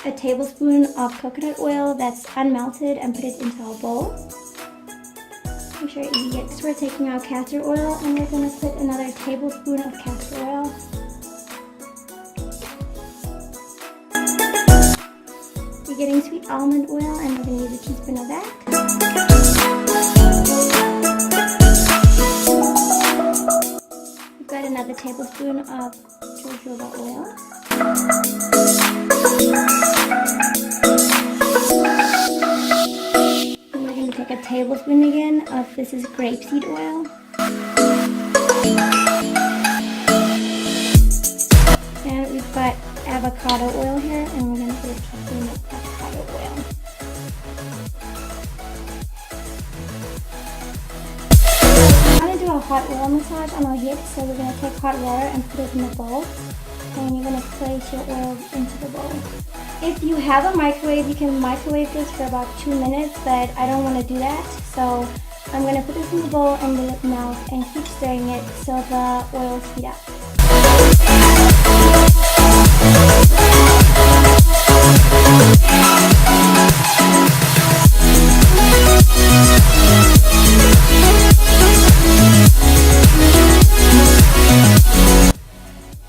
a tablespoon of coconut oil that's unmelted and put it into our bowl. Make sure you get this. We're taking our castor oil and we're going to put another tablespoon of castor oil. We're getting sweet almond oil and we're going to use a teaspoon of that. We've got another tablespoon of jojoba oil. And we're going to take a tablespoon again of, this is grapeseed oil. And we've got avocado oil here, and we're going to put a teaspoon of avocado oil. I'm going to do a hot oil massage on our hips, so we're going to take hot water and put it in the bowl. And you're going to place your oil into the bowl. If you have a microwave, you can microwave this for about 2 minutes, but I don't want to do that. So I'm going to put this in the bowl and let it melt and keep stirring it so the oil heat up.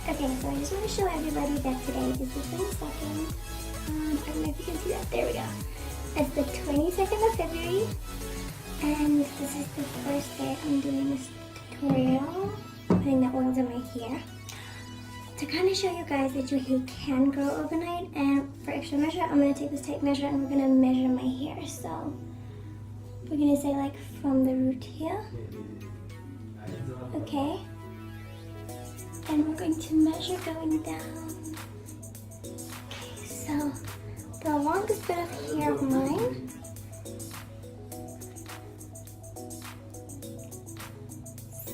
Okay, so I just want to show everybody that today is the 22nd. I don't know if you can see that. There we go. It's the 22nd of February, and this is the first day I'm doing this tutorial, putting the oils in my hair. To kind of show you guys that your hair can grow overnight, and for extra measure, I'm going to take this tape measure and we're going to measure my hair. So we're going to say like from the root here. Okay. And we're going to measure going down. Okay, so the longest bit of hair of mine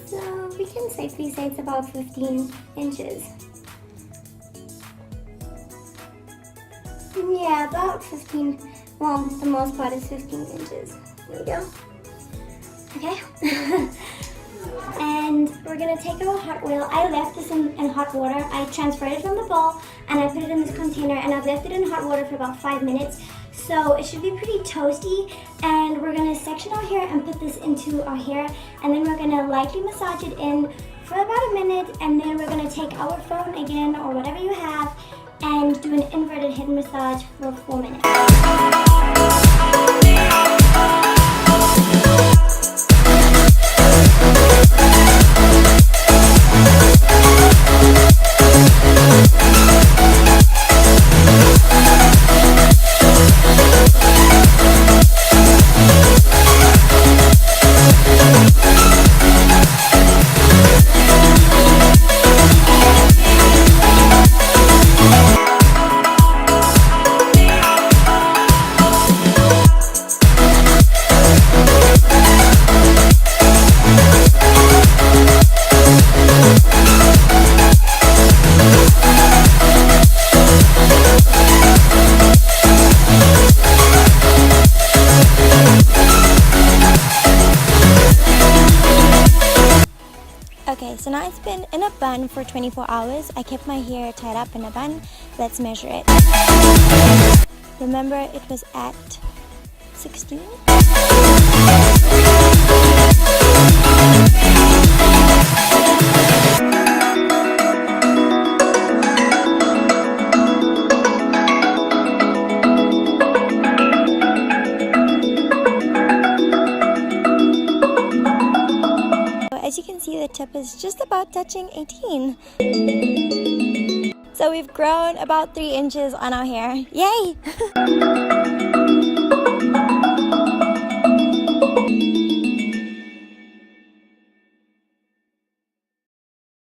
so we can safely say it's about 15 inches. Yeah, about 15. Well, the most part is 15 inches. There we go. Okay. And we're going to take our hot oil. I left this in hot water. I transferred it from the bowl and I put it in this container, and I've left it in hot water for about 5 minutes. So it should be pretty toasty, and we're going to section our hair and put this into our hair, and then we're going to lightly massage it in for about a minute, and then we're going to take our phone again or whatever you have and do an inverted head massage for 4 minutes. Okay, so now it's been in a bun for 24 hours. I kept my hair tied up in a bun. Let's measure it. Remember, it was at 16. As you can see, the tip is just about touching 18. So we've grown about 3 inches on our hair. Yay!